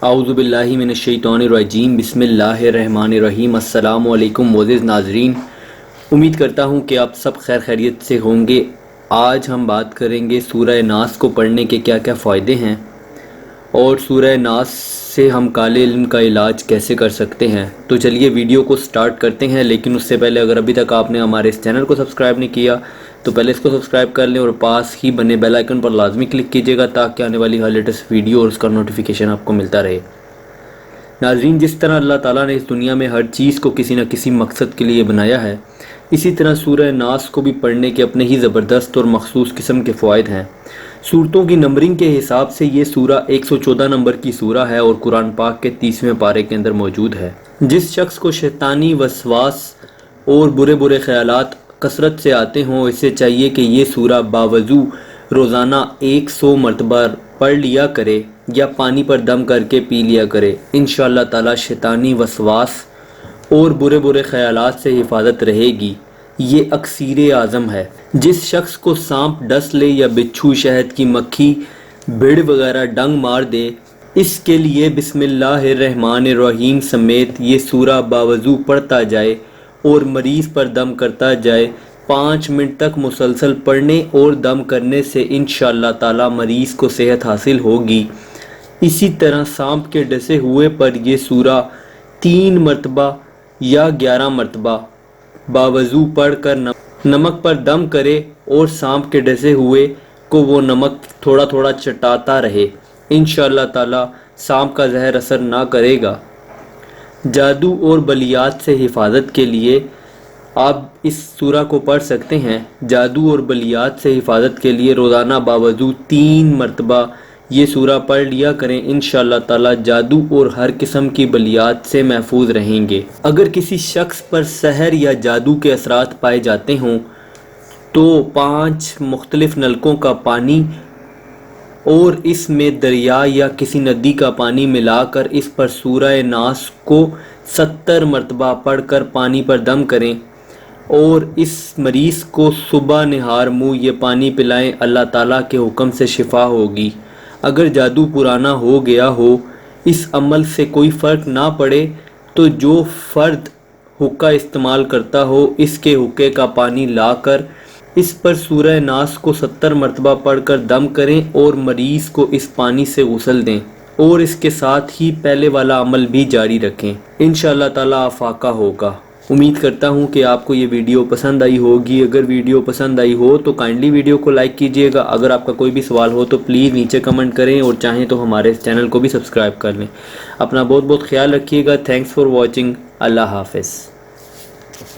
اعوذ باللہ من الشیطان الرجیم، بسم اللہ الرحمن الرحیم۔ السلام علیکم معزز ناظرین، امید کرتا ہوں کہ آپ سب خیر خیریت سے ہوں گے۔ آج ہم بات کریں گے سورہ ناس کو پڑھنے کے کیا کیا فائدے ہیں اور سورہ ناس سے ہم کالے علم کا علاج کیسے کر سکتے ہیں۔ تو چلیے ویڈیو کو سٹارٹ کرتے ہیں، لیکن اس سے پہلے اگر ابھی تک آپ نے ہمارے اس چینل کو سبسکرائب نہیں کیا تو پہلے اس کو سبسکرائب کر لیں اور پاس ہی بنے بیل آئیکن پر لازمی کلک کیجیے گا تاکہ آنے والی ہر لیٹسٹ ویڈیو اور اس کا نوٹیفیکیشن آپ کو ملتا رہے۔ ناظرین، جس طرح اللہ تعالیٰ نے اس دنیا میں ہر چیز کو کسی نہ کسی مقصد کے لیے بنایا ہے، اسی طرح سورہ ناس کو بھی پڑھنے کے اپنے ہی زبردست اور مخصوص قسم کے فوائد ہیں۔ سورتوں کی نمبرنگ کے حساب سے یہ سورہ 114 نمبر کی سورہ ہے اور قرآن پاک کے 30ویں پارے کے اندر موجود ہے۔ جس شخص کو شیطانی وسواس اور برے برے خیالات کثرت سے آتے ہوں، اسے چاہیے کہ یہ سورہ باوضو روزانہ 100 مرتبہ پڑھ لیا کرے یا پانی پر دم کر کے پی لیا کرے۔ انشاءاللہ تعالی شیطانی وسواس اور برے برے خیالات سے حفاظت رہے گی۔ یہ اکسیر اعظم ہے۔ جس شخص کو سانپ ڈس لے یا بچھو، شہد کی مکھی، بھیڑ وغیرہ ڈنگ مار دے، اس کے لیے بسم اللہ الرحمن الرحیم سمیت یہ سورہ باوضو پڑھتا جائے اور مریض پر دم کرتا جائے۔ 5 منٹ تک مسلسل پڑھنے اور دم کرنے سے انشاءاللہ تعالی مریض کو صحت حاصل ہوگی۔ اسی طرح سانپ کے ڈسے ہوئے پر یہ سورہ 3 مرتبہ یا 11 مرتبہ باوضو پڑھ کر نمک پر دم کرے اور سانپ کے ڈسے ہوئے کو وہ نمک تھوڑا تھوڑا چٹاتا رہے۔ انشاءاللہ تعالی سانپ کا زہر اثر نہ کرے گا۔ جادو اور بلیات سے حفاظت کے لیے آپ اس سورہ کو پڑھ سکتے ہیں۔ جادو اور بلیات سے حفاظت کے لیے روزانہ باوضو 3 مرتبہ یہ سورہ پڑھ لیا کریں۔ انشاءاللہ تعالی جادو اور ہر قسم کی بلیات سے محفوظ رہیں گے۔ اگر کسی شخص پر سحر یا جادو کے اثرات پائے جاتے ہوں تو 5 مختلف نلکوں کا پانی اور اس میں دریا یا کسی ندی کا پانی ملا کر اس پر سورہ ناس کو 70 مرتبہ پڑھ کر پانی پر دم کریں اور اس مریض کو صبح نہار منہ یہ پانی پلائیں۔ اللہ تعالیٰ کے حکم سے شفا ہوگی۔ اگر جادو پرانا ہو گیا ہو، اس عمل سے کوئی فرق نہ پڑے تو جو فرد حقہ استعمال کرتا ہو، اس کے حقے کا پانی لا کر اس پر سورہ ناس کو 70 مرتبہ پڑھ کر دم کریں اور مریض کو اس پانی سے غسل دیں اور اس کے ساتھ ہی پہلے والا عمل بھی جاری رکھیں۔ انشاءاللہ تعالی افاقہ ہوگا۔ امید کرتا ہوں کہ آپ کو یہ ویڈیو پسند آئی ہوگی۔ اگر ویڈیو پسند آئی ہو تو کائنڈلی ویڈیو کو لائک کیجئے گا۔ اگر آپ کا کوئی بھی سوال ہو تو پلیز نیچے کمنٹ کریں اور چاہیں تو ہمارے اس چینل کو بھی سبسکرائب کر لیں۔ اپنا بہت بہت خیال رکھیے گا۔ Thanks for watching. اللہ حافظ۔